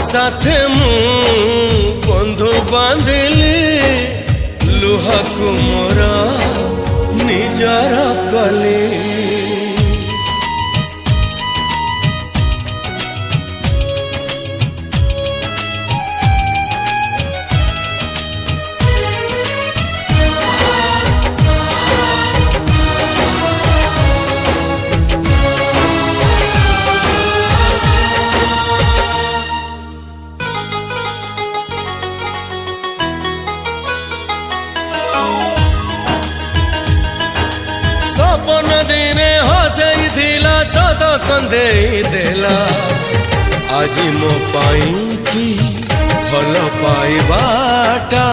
साथे मु बंधु बांधिली लुहाकु मोरा निजर कली सपन दिने हसई थिला सत कंदे देला आज मो पाई की भल पाइबाटा।